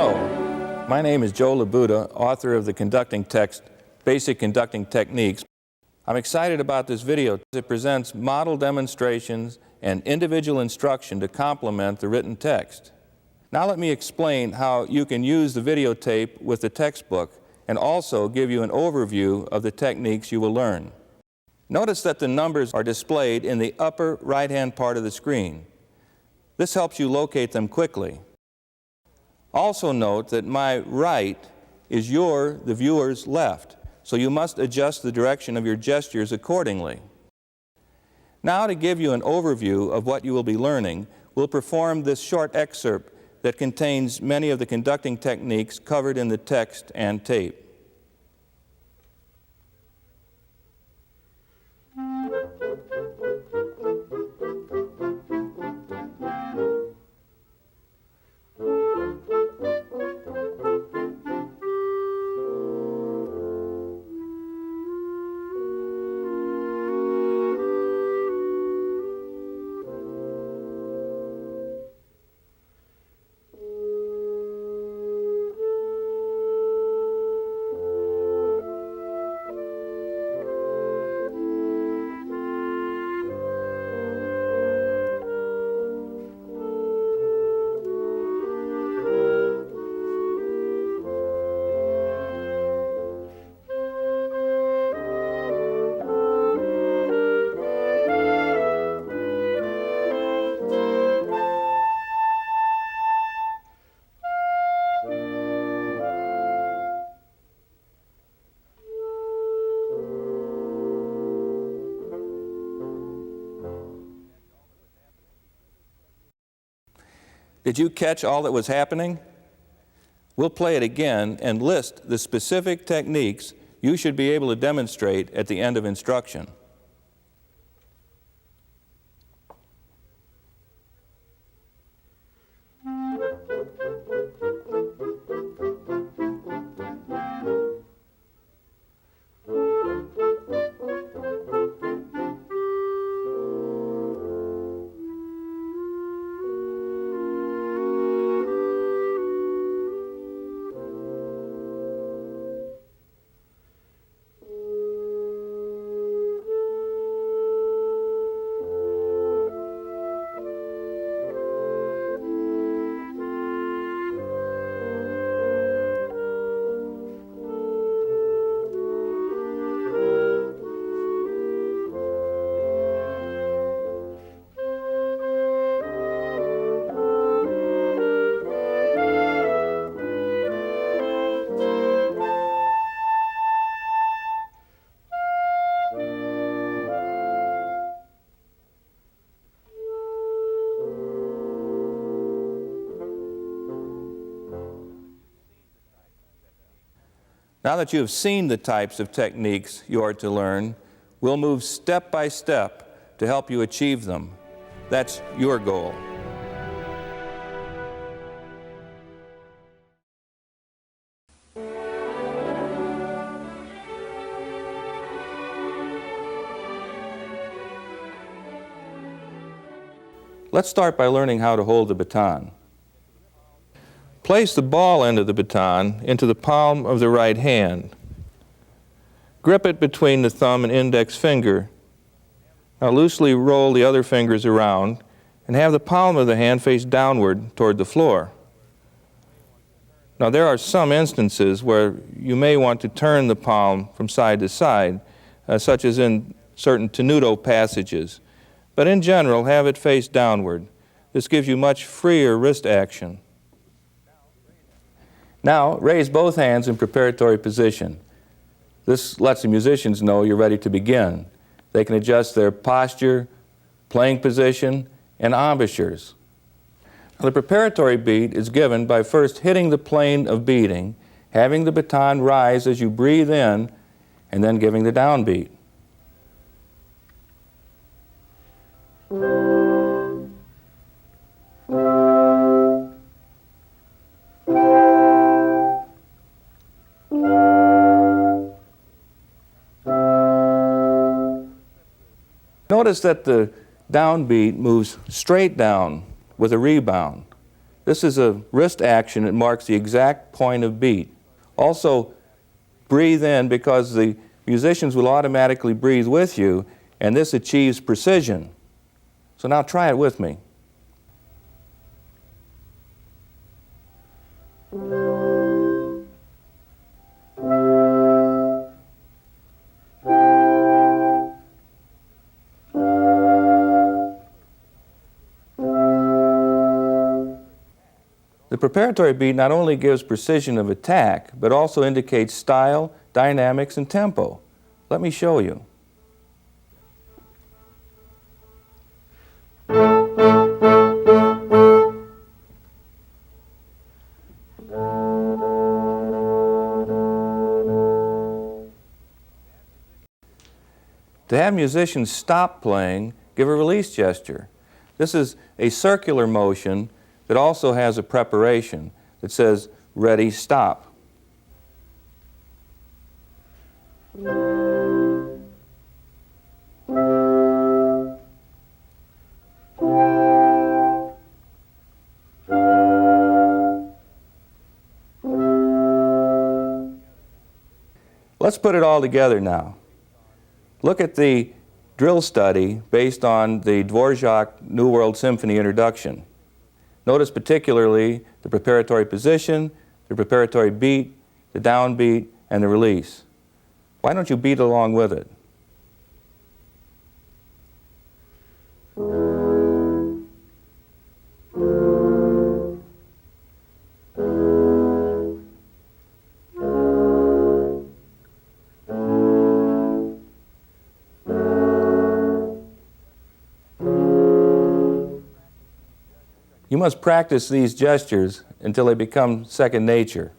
Hello, my name is Joe Labuda, author of the conducting text, Basic Conducting Techniques. I'm excited about this video. It presents model demonstrations and individual instruction to complement the written text. Now let me explain how you can use the videotape with the textbook and also give you an overview of the techniques you will learn. Notice that the numbers are displayed in the upper right-hand part of the screen. This helps you locate them quickly. Also note that my right is the viewer's left, so you must adjust the direction of your gestures accordingly. Now, to give you an overview of what you will be learning, we'll perform this short excerpt that contains many of the conducting techniques covered in the text and tape. Did you catch all that was happening? We'll play it again and list the specific techniques you should be able to demonstrate at the end of instruction. Now that you have seen the types of techniques you are to learn, we'll move step by step to help you achieve them. That's your goal. Let's start by learning how to hold the baton. Place the ball end of the baton into the palm of the right hand. Grip it between the thumb and index finger. Now loosely roll the other fingers around and have the palm of the hand face downward toward the floor. Now there are some instances where you may want to turn the palm from side to side, such as in certain tenuto passages. But in general, have it face downward. This gives you much freer wrist action. Now, raise both hands in preparatory position. This lets the musicians know you're ready to begin. They can adjust their posture, playing position, and embouchures. Now, the preparatory beat is given by first hitting the plane of beating, having the baton rise as you breathe in, and then giving the downbeat. Notice that the downbeat moves straight down with a rebound. This is a wrist action that marks the exact point of beat. Also, breathe in, because the musicians will automatically breathe with you, and this achieves precision. So now try it with me. The preparatory beat not only gives precision of attack, but also indicates style, dynamics, and tempo. Let me show you. To have musicians stop playing, give a release gesture. This is a circular motion that also has a preparation that says, ready, stop. Let's put it all together now. Look at the drill study based on the Dvorak New World Symphony introduction. Notice particularly the preparatory position, the preparatory beat, the downbeat, and the release. Why don't you beat along with it? You must practice these gestures until they become second nature.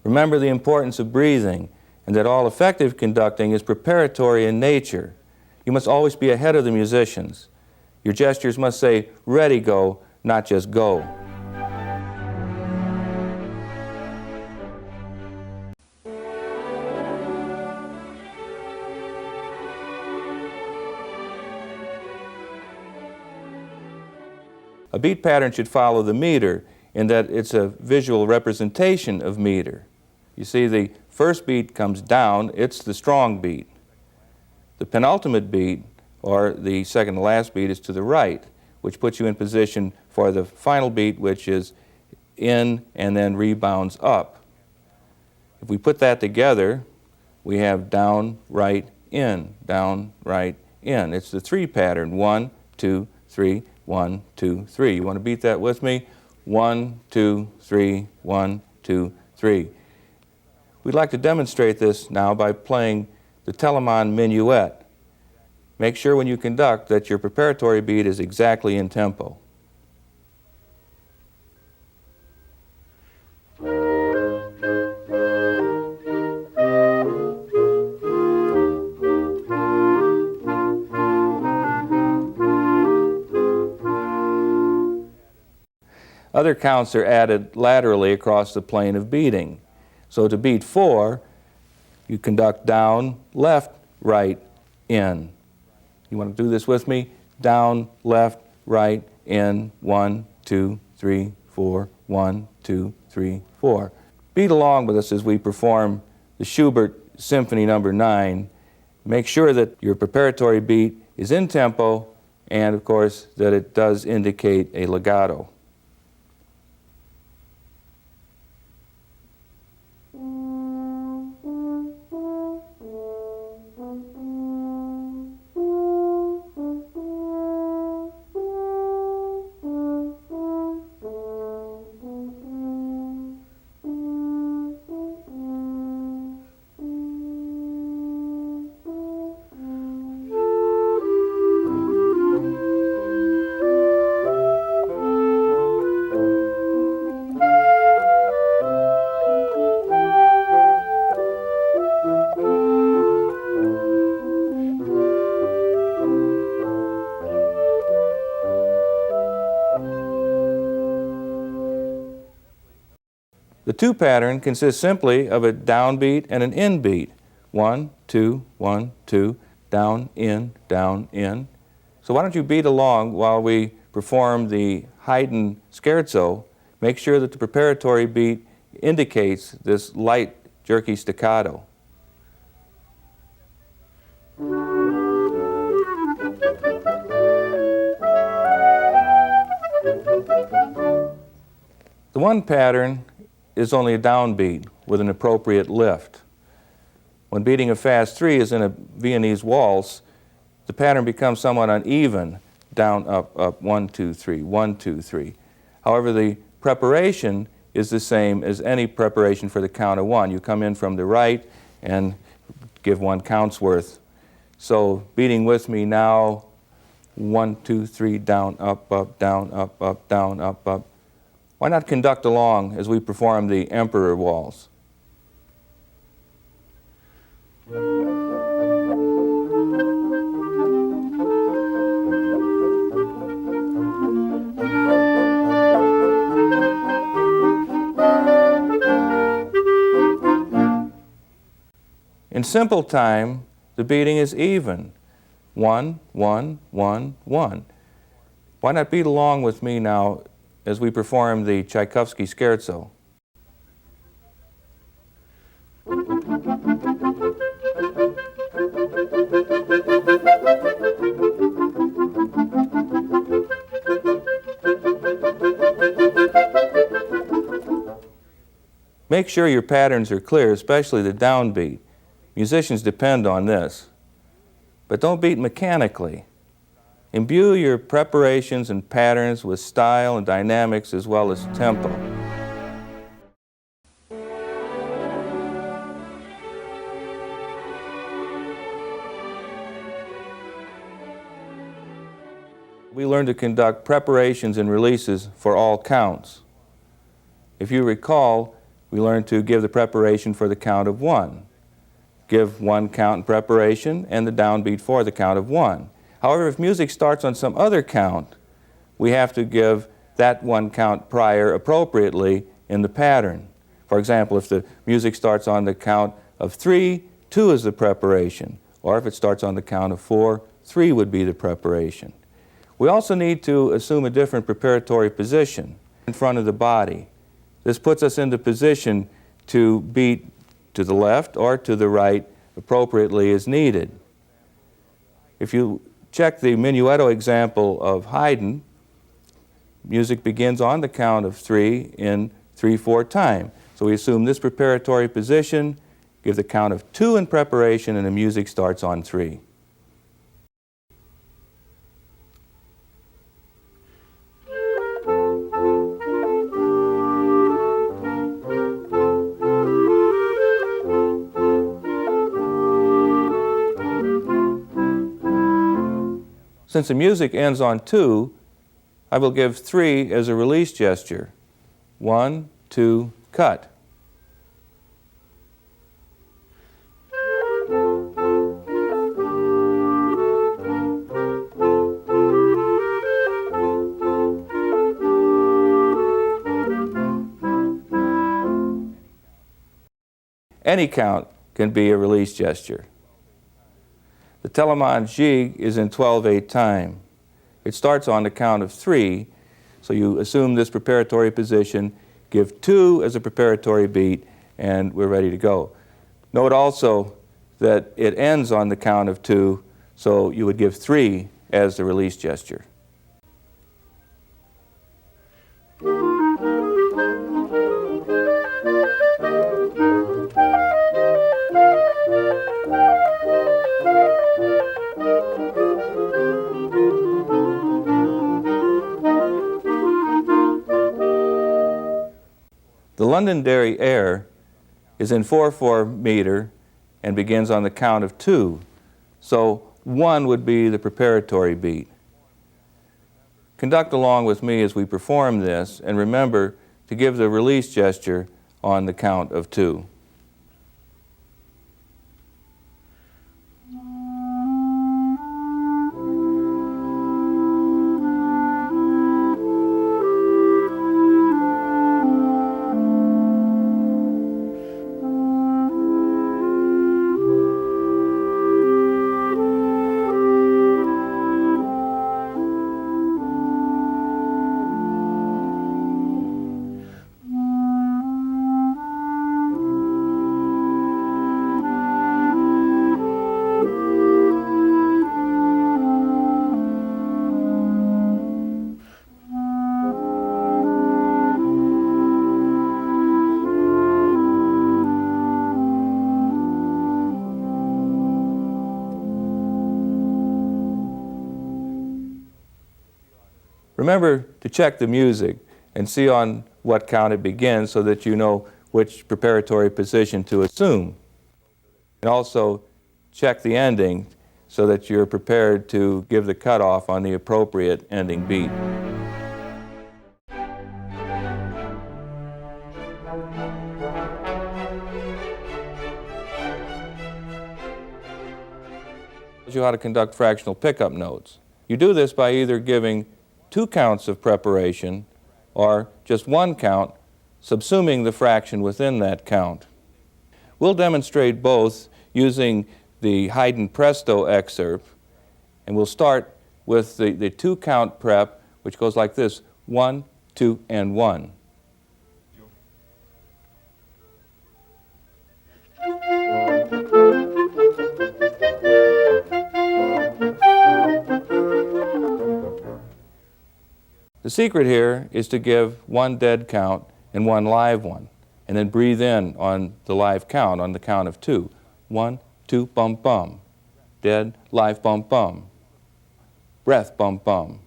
Remember the importance of breathing, and that all effective conducting is preparatory in nature. You must always be ahead of the musicians. Your gestures must say, ready, go, not just go. A beat pattern should follow the meter in that it's a visual representation of meter. You see, the first beat comes down, it's the strong beat. The penultimate beat, or the second to last beat, is to the right, which puts you in position for the final beat, which is in and then rebounds up. If we put that together, we have down, right, in, down, right, in. It's the three pattern, 1, 2, 3, 1, 2, 3. You want to beat that with me? 1, 2, 3, 1, 2, 3. We'd like to demonstrate this now by playing the Telemann Minuet. Make sure when you conduct that your preparatory beat is exactly in tempo. Other counts are added laterally across the plane of beating. So to beat 4, you conduct down, left, right, in. You want to do this with me? Down, left, right, in, 1, 2, 3, 4, 1, 2, 3, 4. Beat along with us as we perform the Schubert Symphony No. 9. Make sure that your preparatory beat is in tempo and, of course, that it does indicate a legato. The 2 pattern consists simply of a downbeat and an in beat. 1, 2, 1, 2, down, in, down, in. So why don't you beat along while we perform the Haydn scherzo, make sure that the preparatory beat indicates this light, jerky staccato. The one pattern is only a downbeat with an appropriate lift. When beating a fast 3 as in a Viennese waltz, the pattern becomes somewhat uneven, down, up, 1, 2, 3, 1, 2, 3. However, the preparation is the same as any preparation for the count of 1. You come in from the right and give 1 count's worth. So beating with me now, 1, 2, 3, down, up, down, up, down, up. Why not conduct along as we perform the Emperor Waltz? In simple time, the beating is even. 1, 1, 1, 1. Why not beat along with me now as we perform the Tchaikovsky Scherzo? Make sure your patterns are clear, especially the downbeat. Musicians depend on this. But don't beat mechanically. Imbue your preparations and patterns with style and dynamics as well as tempo. We learn to conduct preparations and releases for all counts. If you recall, we learned to give the preparation for the count of 1. Give 1 count in preparation and the downbeat for the count of 1. However, if music starts on some other count, we have to give that 1 count prior appropriately in the pattern. For example, if the music starts on the count of 3, 2 is the preparation. Or if it starts on the count of 4, 3 would be the preparation. We also need to assume a different preparatory position in front of the body. This puts us into position to beat to the left or to the right appropriately as needed. If you check the minuetto example of Haydn, music begins on the count of 3 in 3/4 time. So we assume this preparatory position, give the count of 2 in preparation, and the music starts on 3. Since the music ends on 2, I will give 3 as a release gesture. 1, 2, cut. Any count can be a release gesture. The Telemann Gigue is in 12/8 time. It starts on the count of 3, so you assume this preparatory position, give 2 as a preparatory beat, and we're ready to go. Note also that it ends on the count of 2, so you would give 3 as the release gesture. The Londonderry air is in 4/4 meter and begins on the count of 2, so 1 would be the preparatory beat. Conduct along with me as we perform this, and remember to give the release gesture on the count of 2. Remember to check the music and see on what count it begins so that you know which preparatory position to assume. And also check the ending so that you're prepared to give the cutoff on the appropriate ending beat. You how to conduct fractional pickup notes. You do this by either giving 2 counts of preparation or just 1 count, subsuming the fraction within that count. We'll demonstrate both using the Haydn Presto excerpt, and we'll start with the 2-count prep, which goes like this: 1, 2, and 1. The secret here is to give 1 dead count and 1 live one, and then breathe in on the live count on the count of 2. 1, 2, bum, bum. Dead, live, bum, bum. Breath, bum, bum.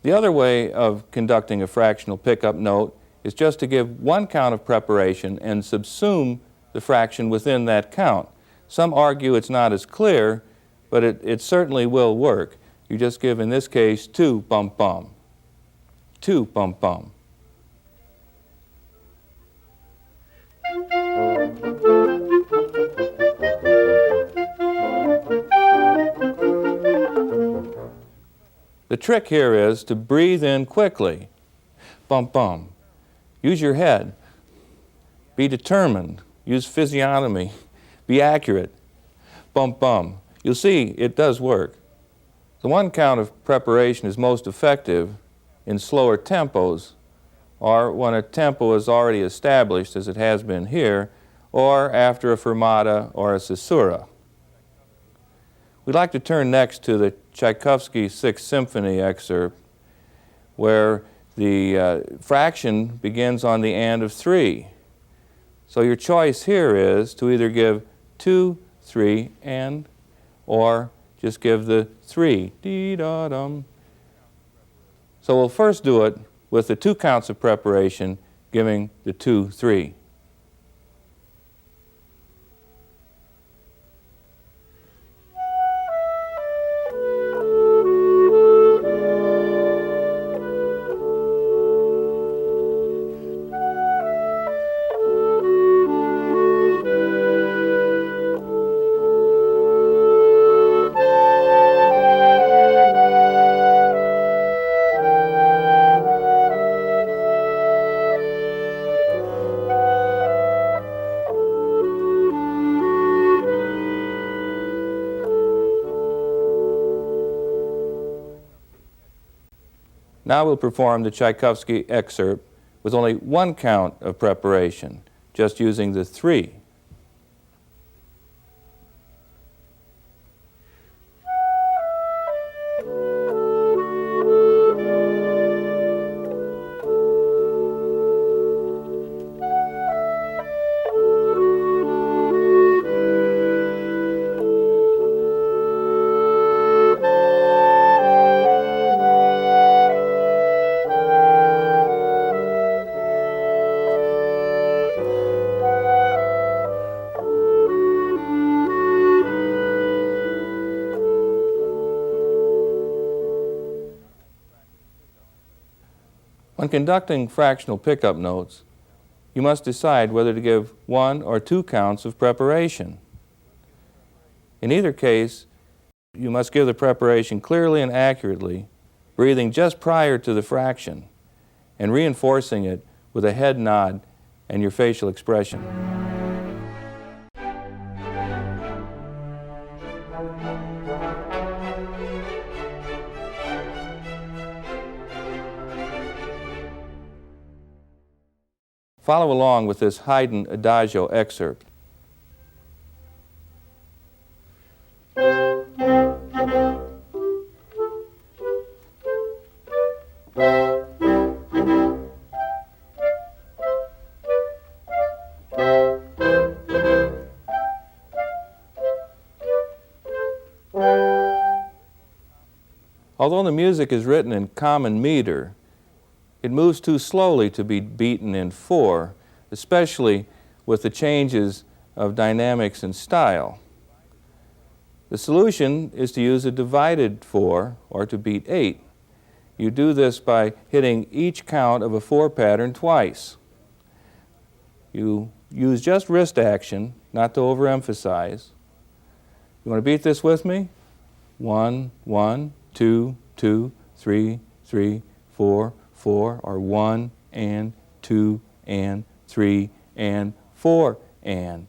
The other way of conducting a fractional pickup note is just to give 1 count of preparation and subsume the fraction within that count. Some argue it's not as clear, but it certainly will work. You just give, in this case, 2 bum bum. 2 bum bum. The trick here is to breathe in quickly. Bum bum. Use your head. Be determined. Use physiognomy. Be accurate. Bum bum. You'll see it does work. The 1 count of preparation is most effective in slower tempos, or when a tempo is already established, as it has been here, or after a fermata or a caesura. We'd like to turn next to the Tchaikovsky 6th Symphony excerpt, where the fraction begins on the and of 3. So your choice here is to either give 2, 3, and, or just give the 3. Dee-da-dum. So we'll first do it with the 2 counts of preparation, giving the 2, 3. Now we'll perform the Tchaikovsky excerpt with only 1 count of preparation, just using the 3. When conducting fractional pickup notes, you must decide whether to give 1 or 2 counts of preparation. In either case, you must give the preparation clearly and accurately, breathing just prior to the fraction, and reinforcing it with a head nod and your facial expression. Follow along with this Haydn Adagio excerpt. Although the music is written in common meter, it moves too slowly to be beaten in 4, especially with the changes of dynamics and style. The solution is to use a divided 4, or to beat 8. You do this by hitting each count of a 4 pattern twice. You use just wrist action, not to overemphasize. You want to beat this with me? 1, 1, 2, 2, 3, 3, 4, 4, or 1, and 2, and 3, and 4, and.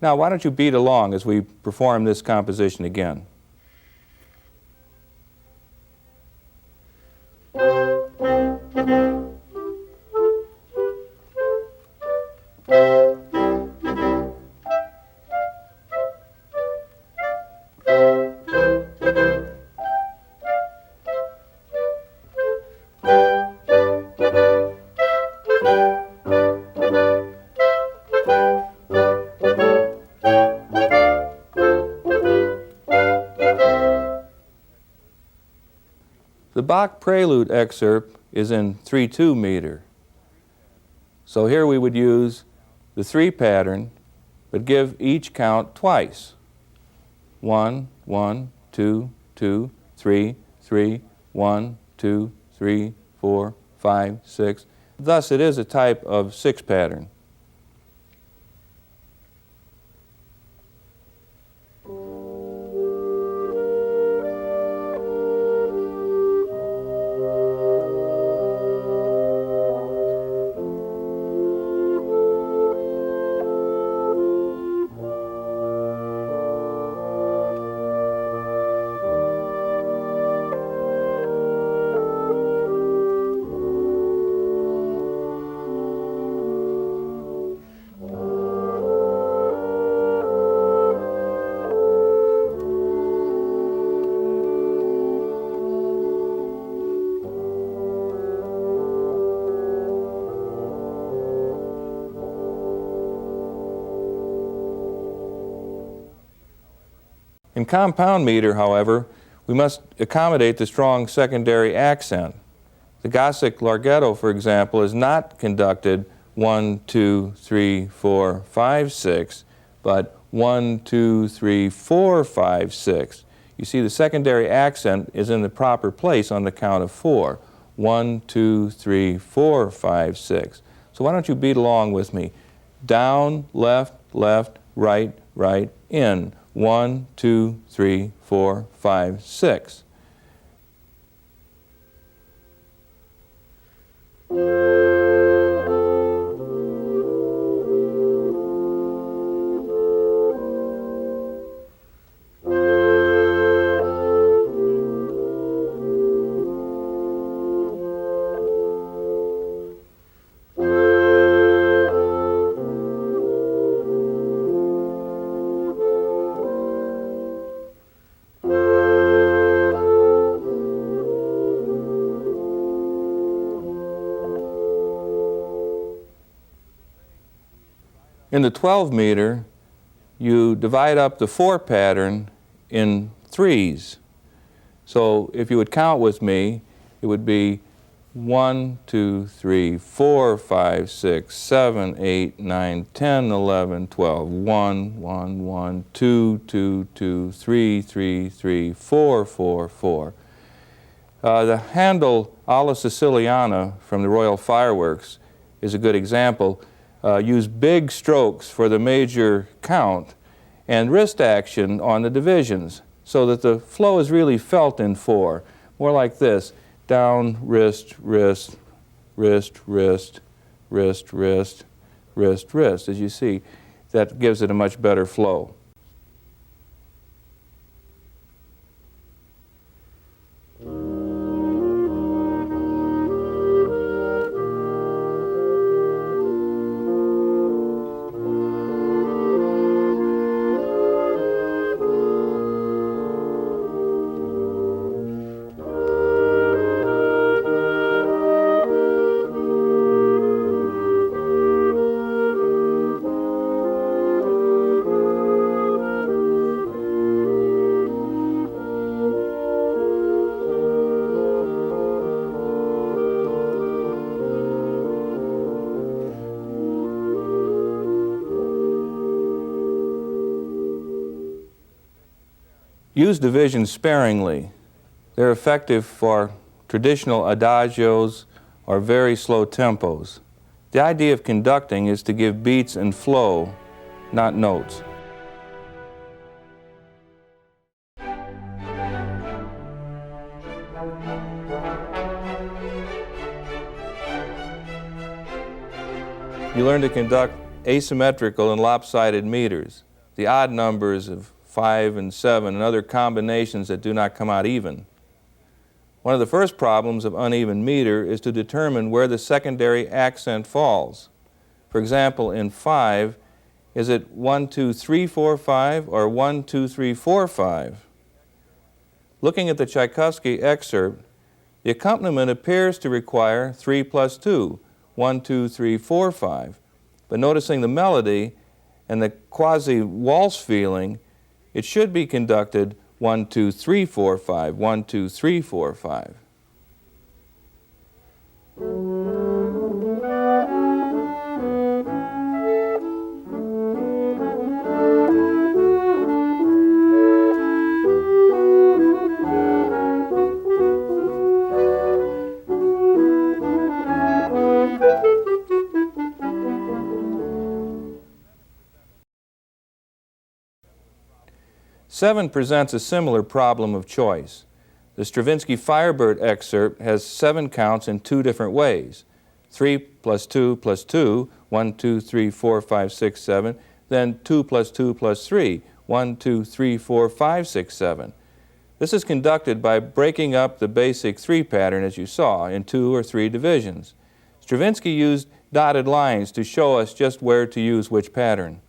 Now, why don't you beat along as we perform this composition again? The Bach Prelude excerpt is in 3/2 meter. So here we would use the 3 pattern, but give each count twice. 1, 1, 2, 2, 3, 3, 1, 2, 3, 4, 5, 6. Thus it is a type of 6 pattern. In compound meter, however, we must accommodate the strong secondary accent. The Gossec Larghetto, for example, is not conducted 1, 2, 3, 4, 5, 6, but 1, 2, 3, 4, 5, 6. You see, the secondary accent is in the proper place on the count of 4. 1, 2, 3, 4, 5, 6. So why don't you beat along with me? Down, left, left, right, right, in. 1, 2, 3, 4, 5, 6. In the 12 meter, you divide up the 4 pattern in 3s. So if you would count with me, it would be 1, 2, 3, 4, 5, 6, 7, 8, 9, 10, 11, 12, 1, 1, 1, 2, 2, 2, 3, 3, 3, 4, 4, 4. The Handel Alla Siciliana from the Royal Fireworks is a good example. Use big strokes for the major count and wrist action on the divisions so that the flow is really felt in 4. More like this: down, wrist, wrist, wrist, wrist, wrist, wrist, wrist, wrist. As you see, that gives it a much better flow. Use divisions sparingly. They're effective for traditional adagios or very slow tempos. The idea of conducting is to give beats and flow, not notes. You learn to conduct asymmetrical and lopsided meters, the odd numbers of 5 and 7 and other combinations that do not come out even. One of the first problems of uneven meter is to determine where the secondary accent falls. For example, in 5, is it 1, 2, 3, 4, 5 or 1, 2, 3, 4, 5? Looking at the Tchaikovsky excerpt, the accompaniment appears to require 3 plus 2, 1, 2, 3, 4, 5. But noticing the melody and the quasi-waltz feeling, it should be conducted 1, 2, 3, 4, 5, 1, 2, 3, 4, 5. Seven presents a similar problem of choice. The Stravinsky Firebird excerpt has 7 counts in 2 different ways. 3 plus 2 plus 2, 1, 2, 3, 4, 5, 6, 7, then 2 plus 2 plus 3, 1, 2, 3, 4, 5, 6, 7. This is conducted by breaking up the basic 3 pattern, as you saw, in 2 or 3 divisions. Stravinsky used dotted lines to show us just where to use which pattern.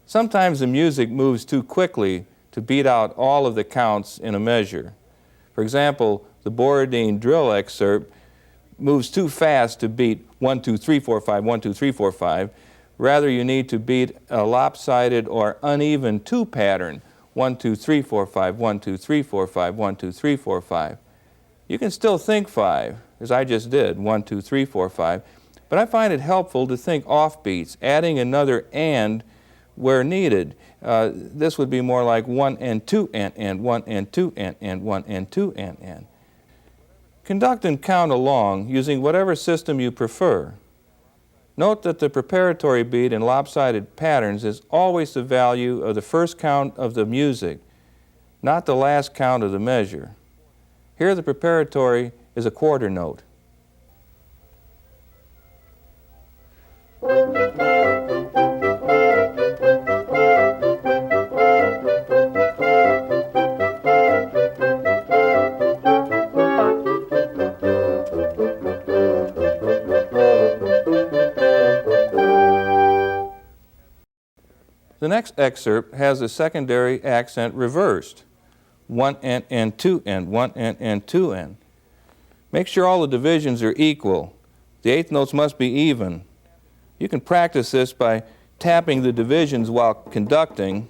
Sometimes the music moves too quickly to beat out all of the counts in a measure. For example, the Borodin drill excerpt moves too fast to beat 1, 2, 3, 4, 5, 1, 2, 3, 4, 5. Rather, you need to beat a lopsided or uneven 2 pattern, 1, 2, 3, 4, 5, 1, 2, 3, 4, 5, 1, 2, 3, 4, 5. You can still think 5, as I just did, 1, 2, 3, 4, 5, but I find it helpful to think offbeats, adding another and where needed. This would be more like 1 and 2 and 1 and 2 and 1 and 2 and. Conduct and count along using whatever system you prefer. Note that the preparatory beat in lopsided patterns is always the value of the first count of the music, not the last count of the measure. Here the preparatory is a quarter note. The next excerpt has the secondary accent reversed. 1 and 2 and 1 and 2 and. Make sure all the divisions are equal. The eighth notes must be even. You can practice this by tapping the divisions while conducting,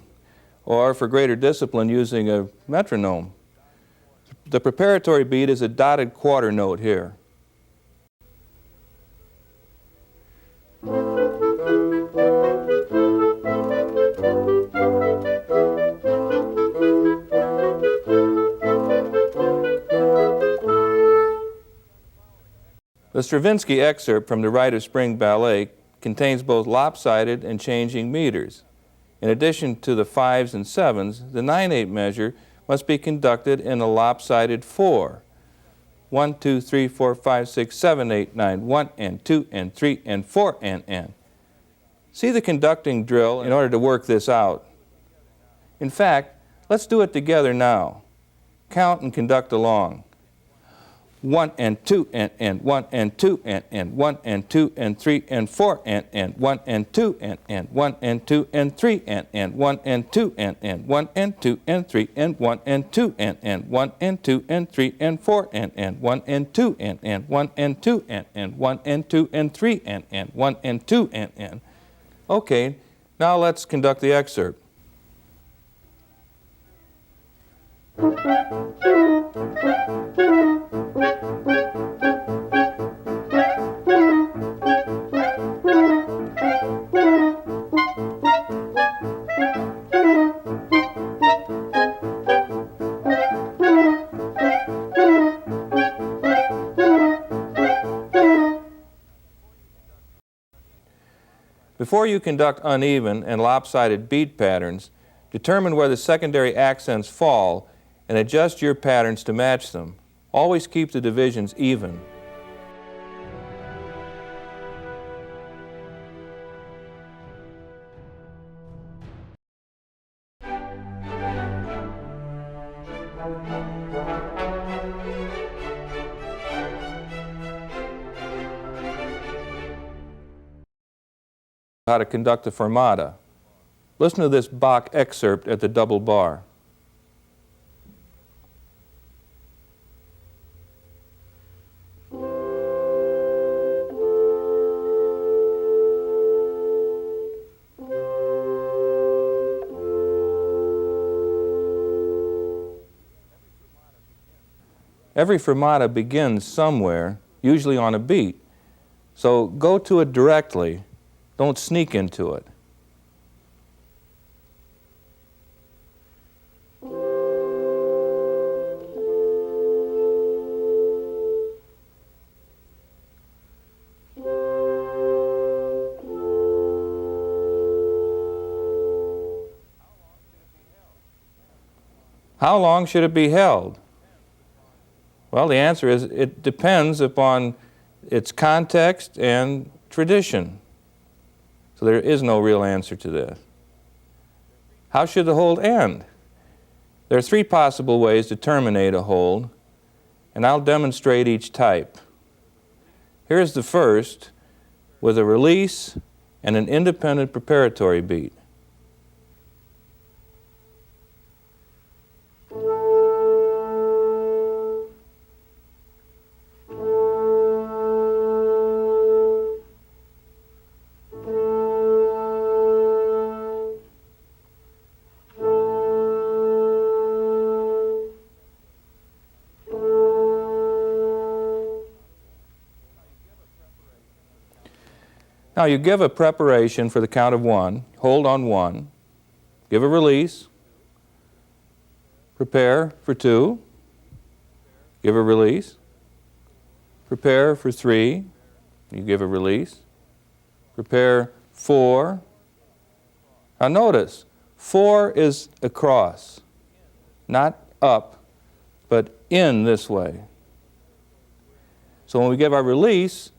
or for greater discipline using a metronome. The preparatory beat is a dotted quarter note here. The Stravinsky excerpt from the Rite of Spring Ballet contains both lopsided and changing meters. In addition to the 5s and 7s, the 9/8 measure must be conducted in a lopsided 4. 1, 2, 3, 4, 5, 6, 7, 8, 9, 1 and 2 and 3 and 4 and. See the conducting drill in order to work this out. In fact, let's do it together now. Count and conduct along. 1 and 2 and 1 and 2 and 1 and 2 and 3 and 4 and 1 and 2 and 1 and 2 and 3 and 1 and 2 and 1 and 2 and 3 and 1 and 2 and 1 and 2 and 3 and 4 and 1 and 2 and 1 and 2 and 1 and 2 and 3 and 1 and 2 and. Okay, now let's conduct the excerpt. Before you conduct uneven and lopsided beat patterns, determine where the secondary accents fall and adjust your patterns to match them. Always keep the divisions even. How to conduct a fermata. Listen to this Bach excerpt at the double bar. Every fermata begins somewhere, usually on a beat. So go to it directly. Don't sneak into it. How long should it be held? Well, the answer is it depends upon its context and tradition. So there is no real answer to this. How should the hold end? There are three possible ways to terminate a hold, and I'll demonstrate each type. Here's the first, with a release and an independent preparatory beat. Now you give a preparation for the count of 1, hold on 1, give a release, prepare for 2, give a release, prepare for 3, you give a release, prepare 4. Now notice, 4 is across, not up, but in this way. So when we give our release,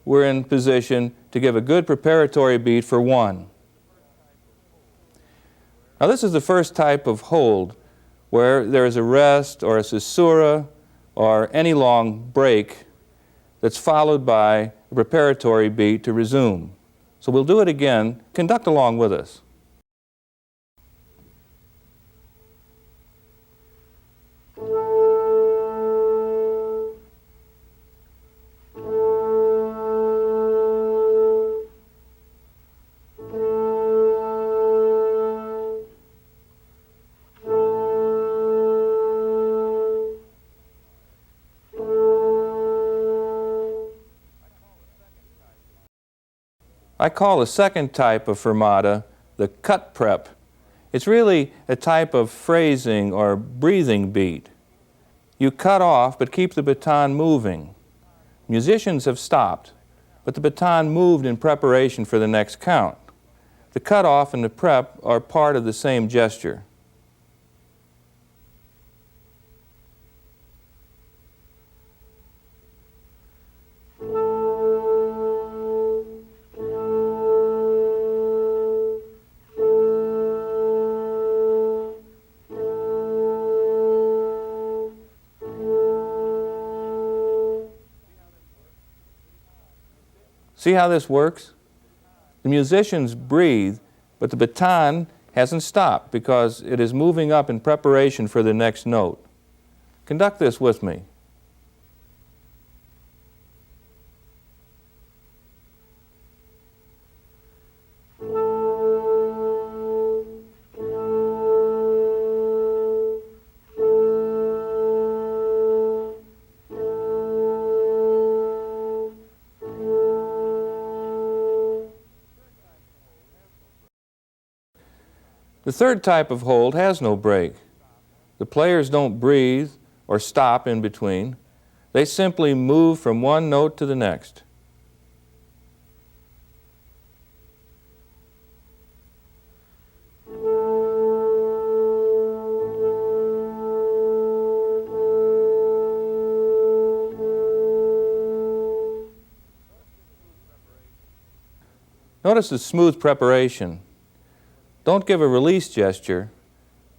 we're in position to give a good preparatory beat for 1. Now this is the first type of hold where there is a rest or a caesura or any long break that's followed by a preparatory beat to resume. So we'll do it again. Conduct along with us. I call the second type of fermata the cut prep. It's really a type of phrasing or breathing beat. You cut off but keep the baton moving. Musicians have stopped, but the baton moved in preparation for the next count. The cut off and the prep are part of the same gesture. See how this works? The musicians breathe, but the baton hasn't stopped because it is moving up in preparation for the next note. Conduct this with me. The third type of hold has no break. The players don't breathe or stop in between. They simply move from one note to the next. Notice the smooth preparation. Don't give a release gesture.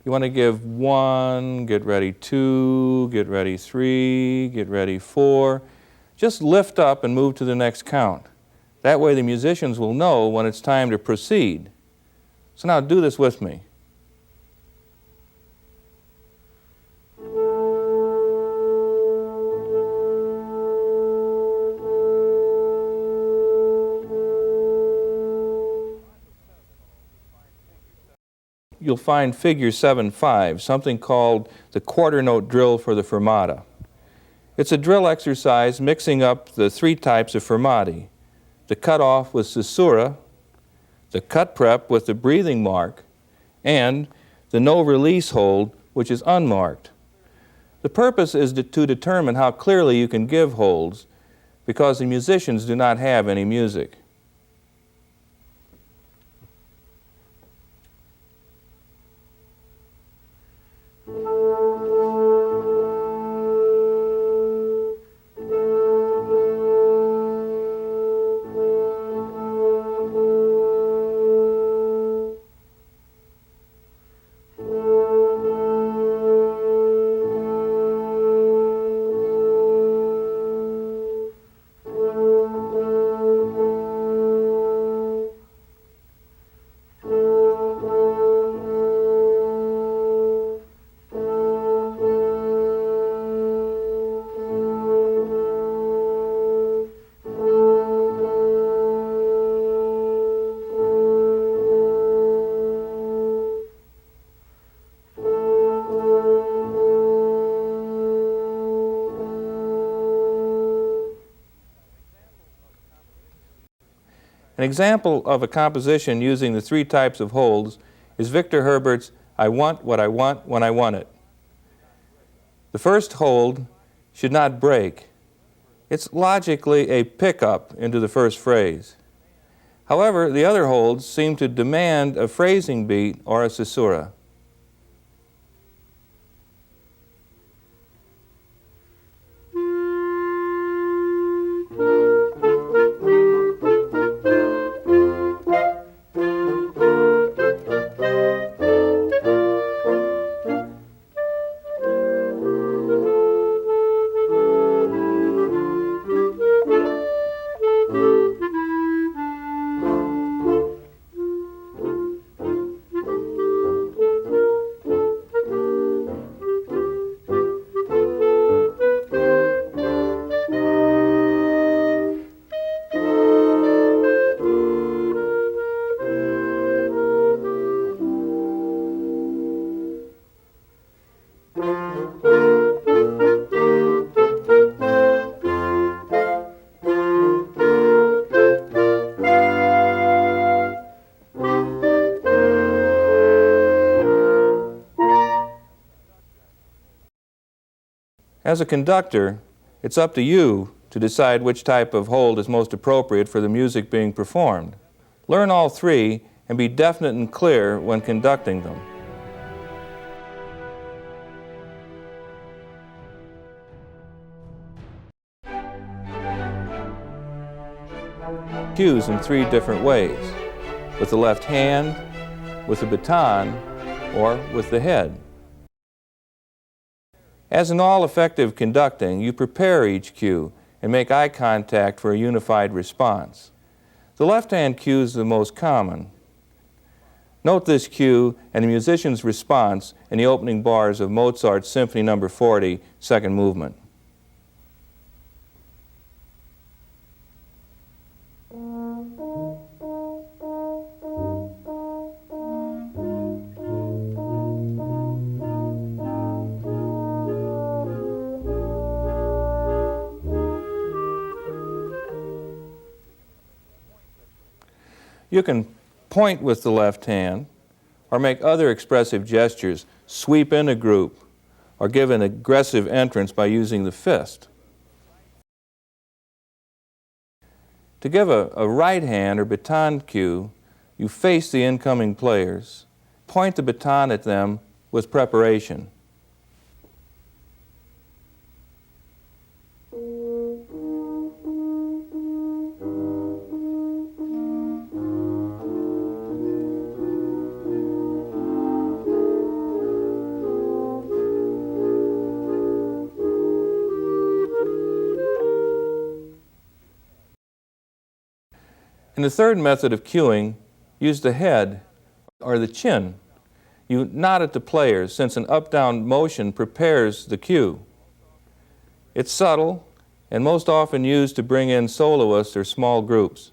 You want to give 1, get ready 2, get ready 3, get ready 4. Just lift up and move to the next count. That way the musicians will know when it's time to proceed. So now do this with me. You'll find figure 7-5, something called the quarter note drill for the fermata. It's a drill exercise mixing up the 3 types of fermati: the cutoff with caesura, the cut prep with the breathing mark, and the no release hold, which is unmarked. The purpose is to determine how clearly you can give holds, because the musicians do not have any music. An example of a composition using the 3 types of holds is Victor Herbert's "I want what I want when I want it." The first hold should not break. It's logically a pickup into the first phrase. However, the other holds seem to demand a phrasing beat or a caesura. As a conductor, it's up to you to decide which type of hold is most appropriate for the music being performed. Learn all 3 and be definite and clear when conducting them. Cues in 3 different ways: with the left hand, with the baton, or with the head. As in all effective conducting, you prepare each cue and make eye contact for a unified response. The left-hand cue is the most common. Note this cue and the musician's response in the opening bars of Mozart's Symphony No. 40, second movement. You can point with the left hand or make other expressive gestures, sweep in a group, or give an aggressive entrance by using the fist. To give a right hand or baton cue, you face the incoming players, point the baton at them with preparation. In the third method of cueing, use the head or the chin. You nod at the players since an up-down motion prepares the cue. It's subtle and most often used to bring in soloists or small groups.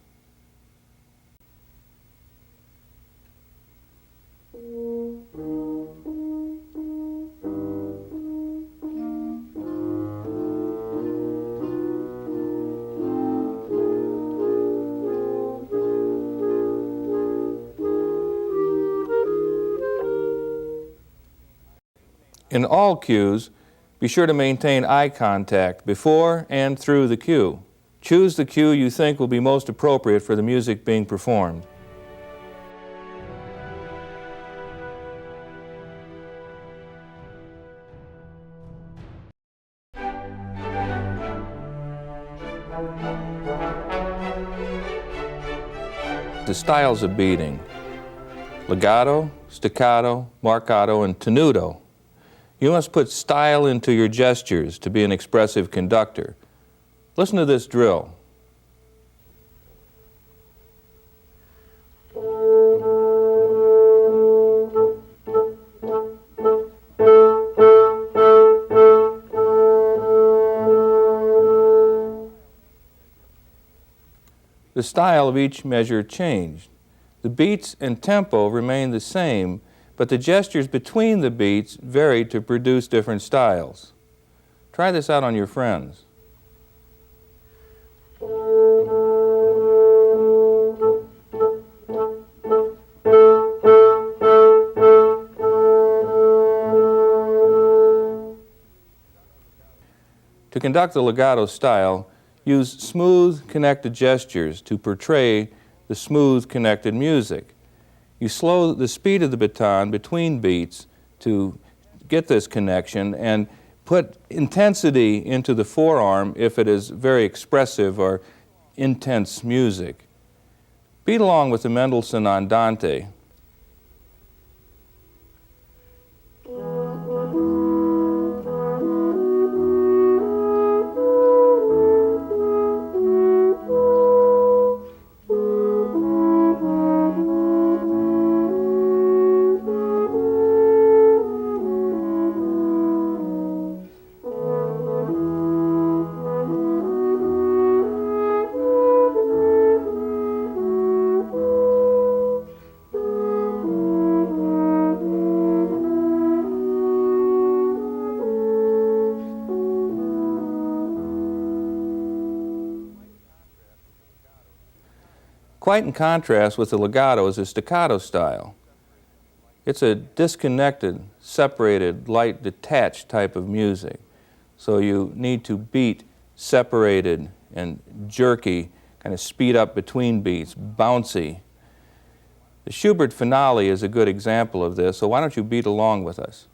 In all cues, be sure to maintain eye contact before and through the cue. Choose the cue you think will be most appropriate for the music being performed. The styles of beating: legato, staccato, marcato, and tenuto. You must put style into your gestures to be an expressive conductor. Listen to this drill. The style of each measure changed. The beats and tempo remain the same, but the gestures between the beats vary to produce different styles. Try this out on your friends. To conduct the legato style, use smooth, connected gestures to portray the smooth, connected music. You slow the speed of the baton between beats to get this connection and put intensity into the forearm if it is very expressive or intense music. Beat along with the Mendelssohn Andante. Quite in contrast with the legato is the staccato style. It's a disconnected, separated, light, detached type of music. So you need to beat separated and jerky, kind of speed up between beats, bouncy. The Schubert Finale is a good example of this, so why don't you beat along with us?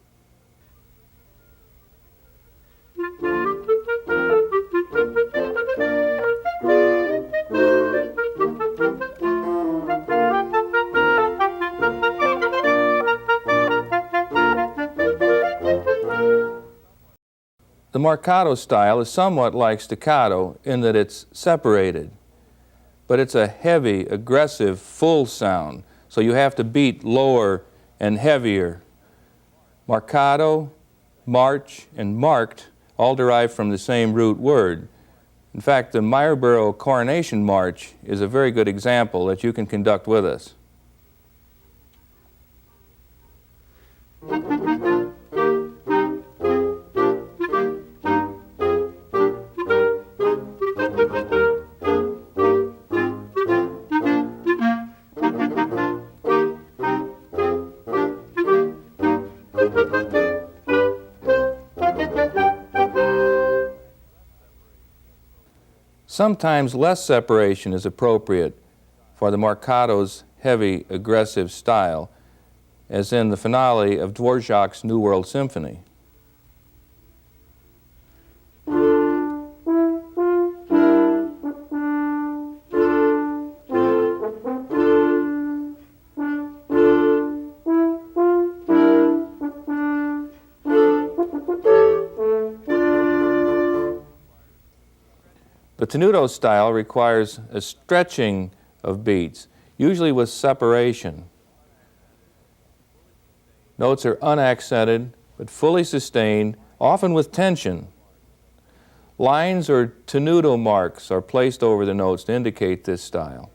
The marcato style is somewhat like staccato in that it's separated, but it's a heavy, aggressive, full sound. So you have to beat lower and heavier. Marcato, march, and marked all derive from the same root word. In fact, the Myerborough Coronation March is a very good example that you can conduct with us. Sometimes less separation is appropriate for the Marcato's heavy, aggressive style, as in the finale of Dvorak's New World Symphony. The tenuto style requires a stretching of beats, usually with separation. Notes are unaccented, but fully sustained, often with tension. Lines or tenuto marks are placed over the notes to indicate this style.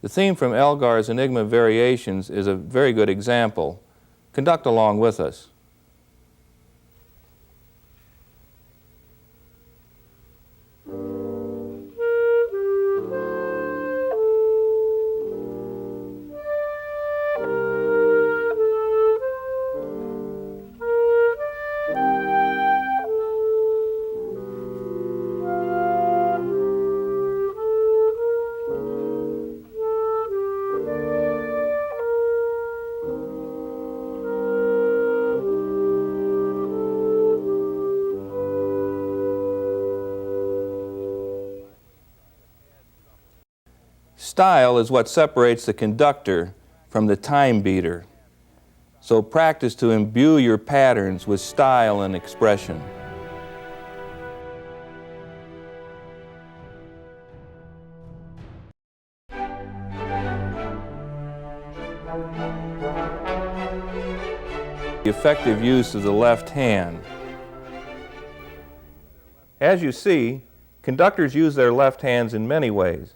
The theme from Elgar's Enigma Variations is a very good example. Conduct along with us. Style is what separates the conductor from the time beater. So practice to imbue your patterns with style and expression. The effective use of the left hand. As you see, conductors use their left hands in many ways.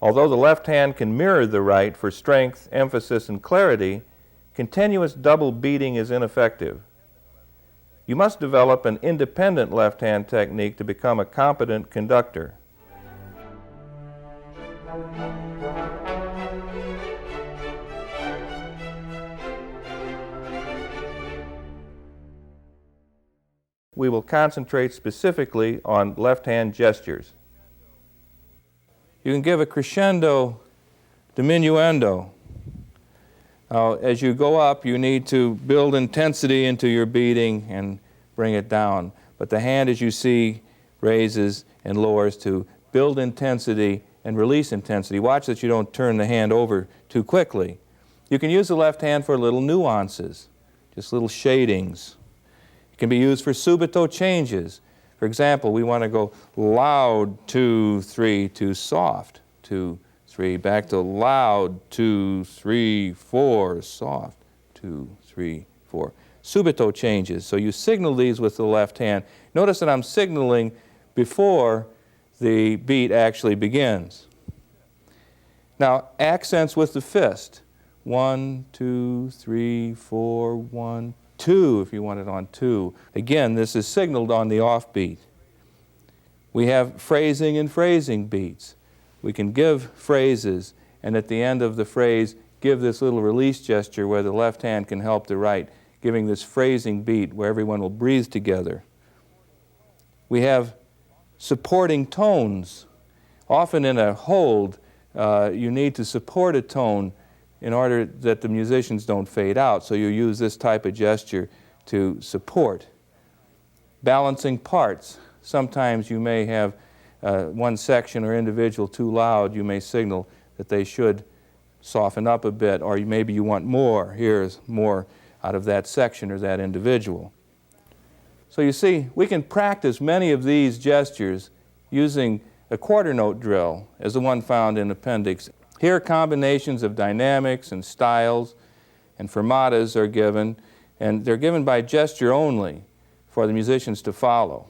Although the left hand can mirror the right for strength, emphasis, and clarity, continuous double beating is ineffective. You must develop an independent left hand technique to become a competent conductor. We will concentrate specifically on left hand gestures. You can give a crescendo diminuendo. Now, as you go up, you need to build intensity into your beating and bring it down. But the hand, as you see, raises and lowers to build intensity and release intensity. Watch that you don't turn the hand over too quickly. You can use the left hand for little nuances, just little shadings. It can be used for subito changes. For example, we want to go loud, 2, 3, to soft, 2, 3, back to loud, 2, 3, 4, soft, 2, 3, 4. Subito changes. So you signal these with the left hand. Notice that I'm signaling before the beat actually begins. Now, accents with the fist. 1, 2, 3, 4, 1, 2, if you want it on 2. Again, this is signaled on the offbeat. We have phrasing and phrasing beats. We can give phrases, and at the end of the phrase, give this little release gesture where the left hand can help the right, giving this phrasing beat where everyone will breathe together. We have supporting tones. Often in a hold, you need to support a tone in order that the musicians don't fade out. So you use this type of gesture to support. Balancing parts. Sometimes you may have one section or individual too loud. You may signal that they should soften up a bit, or maybe you want more. Here's more out of that section or that individual. So you see, we can practice many of these gestures using a quarter note drill, as the one found in Appendix. Here combinations of dynamics and styles and fermatas are given, and they're given by gesture only for the musicians to follow.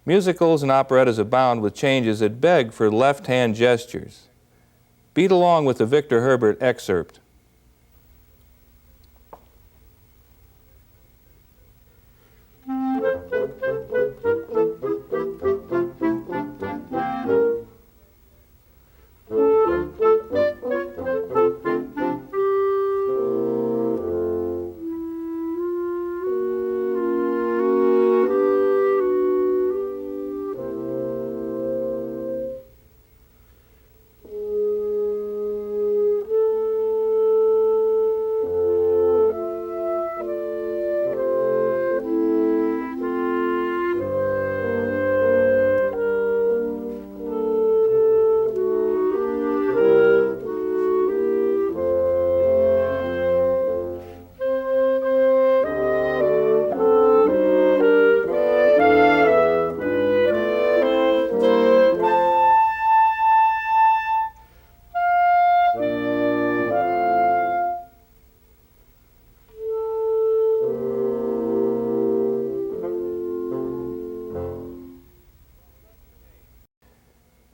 Musicals and operettas abound with changes that beg for left-hand gestures. Beat along with the Victor Herbert excerpt.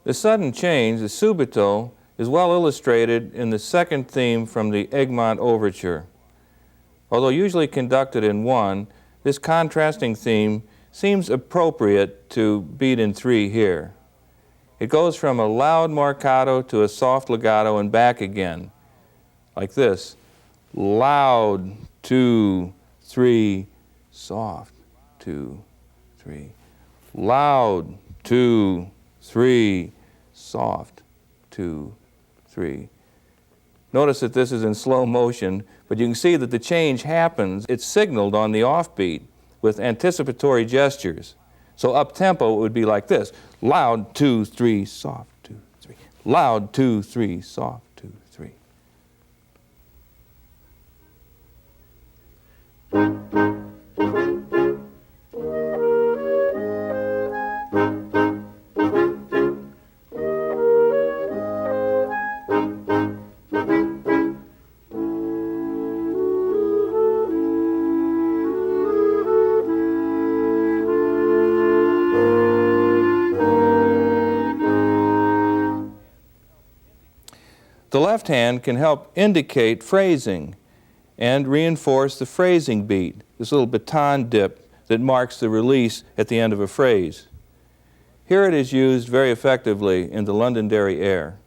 The sudden change, the subito, is well illustrated in the second theme from the Egmont Overture. Although usually conducted in one, this contrasting theme seems appropriate to beat in 3 here. It goes from a loud marcato to a soft legato and back again, like this. Loud, 2, 3, soft, 2, 3. Loud, 2, 3, soft, 2, 3. Notice that this is in slow motion, but you can see that the change happens. It's signaled on the offbeat with anticipatory gestures. So up-tempo it would be like this. Loud, 2, 3, soft, 2, 3. Loud, 2, 3, soft, 2, 3. The left hand can help indicate phrasing and reinforce the phrasing beat, this little baton dip that marks the release at the end of a phrase. Here it is used very effectively in the Londonderry air.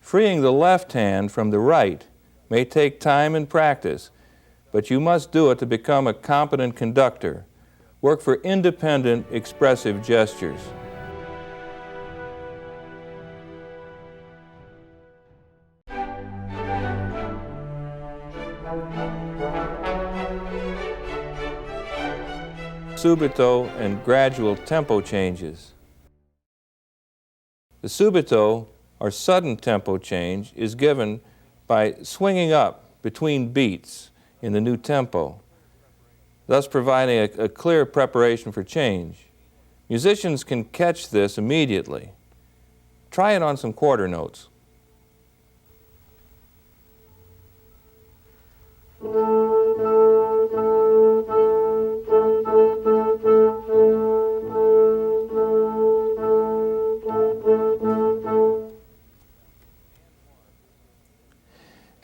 Freeing the left hand from the right may take time and practice, but you must do it to become a competent conductor. work for independent, expressive gestures. Subito and gradual tempo changes. The subito, or sudden tempo change, is given by swinging up between beats in the new tempo, thus providing a clear preparation for change. Musicians can catch this immediately. Try it on some quarter notes.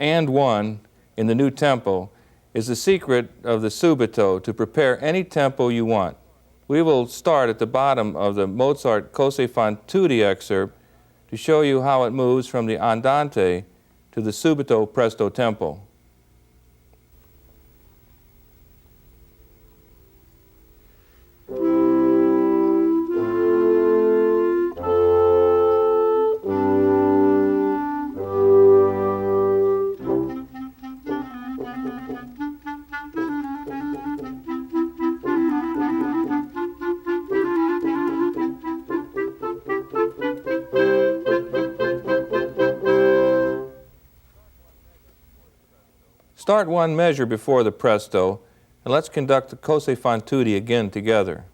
And one in the new tempo is the secret of the subito to prepare any tempo you want. We will start at the bottom of the Mozart Cose fan tutti excerpt to show you how it moves from the andante to the subito presto tempo. Start one measure before the presto, and let's conduct the Cose fan tutti again together.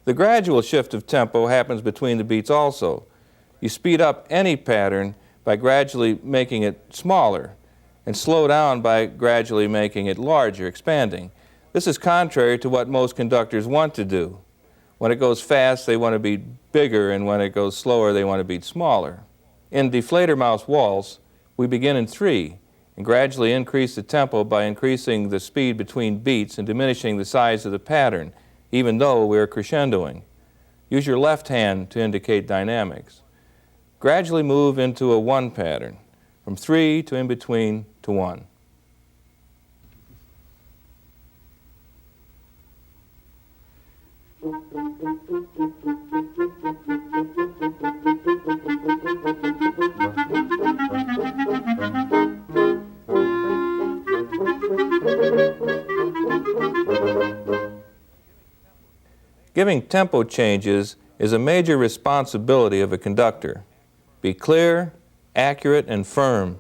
The gradual shift of tempo happens between the beats also. You speed up any pattern by gradually making it smaller, and slow down by gradually making it larger, expanding. This is contrary to what most conductors want to do. When it goes fast, they want to be bigger, and when it goes slower, they want to be smaller. In Die Fledermaus Waltz, we begin in 3 and gradually increase the tempo by increasing the speed between beats and diminishing the size of the pattern, even though we are crescendoing. Use your left hand to indicate dynamics. Gradually move into a 1 pattern, from 3 to in between to 1. Giving tempo changes is a major responsibility of a conductor. Be clear, accurate, and firm.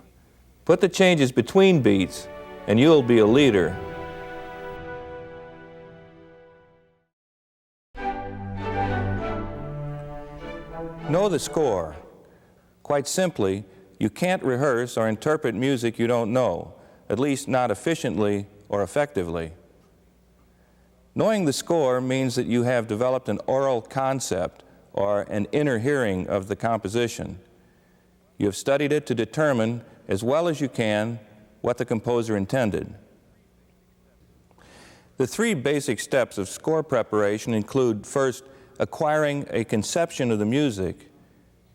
Put the changes between beats, and you'll be a leader. Know the score. Quite simply, you can't rehearse or interpret music you don't know, at least not efficiently or effectively. Knowing the score means that you have developed an oral concept or an inner hearing of the composition. You have studied it to determine, as well as you can, what the composer intended. The 3 basic steps of score preparation include, first, acquiring a conception of the music,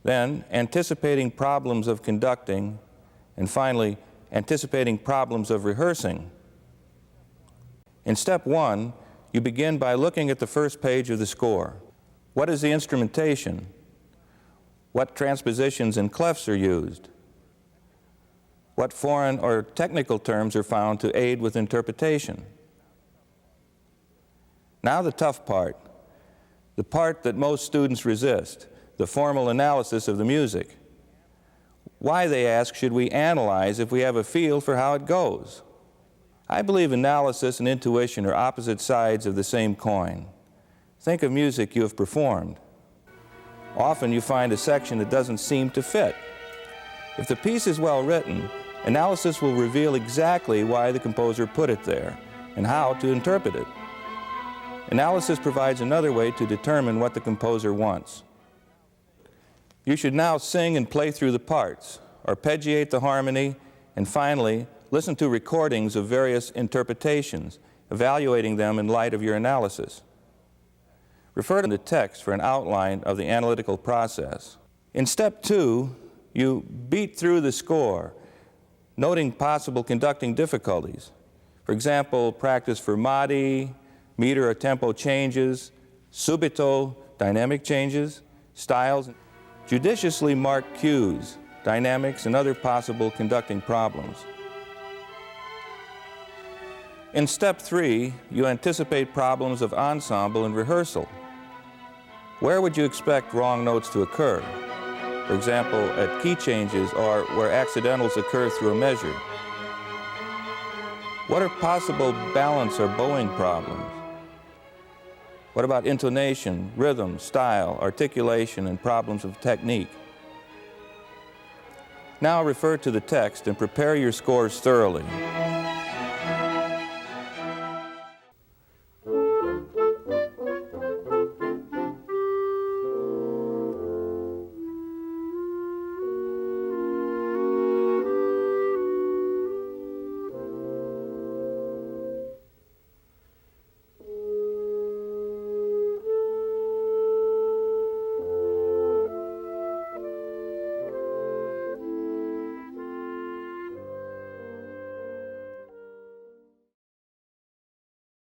then anticipating problems of conducting, and finally, anticipating problems of rehearsing. In step 1, you begin by looking at the first page of the score. What is the instrumentation? What transpositions and clefs are used? What foreign or technical terms are found to aid with interpretation? Now the tough part, the part that most students resist, the formal analysis of the music. Why, they ask, should we analyze if we have a feel for how it goes? I believe analysis and intuition are opposite sides of the same coin. Think of music you have performed. Often you find a section that doesn't seem to fit. If the piece is well written, analysis will reveal exactly why the composer put it there and how to interpret it. Analysis provides another way to determine what the composer wants. You should now sing and play through the parts, arpeggiate the harmony, and finally, listen to recordings of various interpretations, evaluating them in light of your analysis. Refer to the text for an outline of the analytical process. In step 2, you beat through the score, noting possible conducting difficulties. For example, practice fermati, meter or tempo changes, subito, dynamic changes, styles. Judiciously mark cues, dynamics, and other possible conducting problems. In step 3, you anticipate problems of ensemble and rehearsal. Where would you expect wrong notes to occur? For example, at key changes or where accidentals occur through a measure. What are possible balance or bowing problems? What about intonation, rhythm, style, articulation, and problems of technique? Now refer to the text and prepare your scores thoroughly.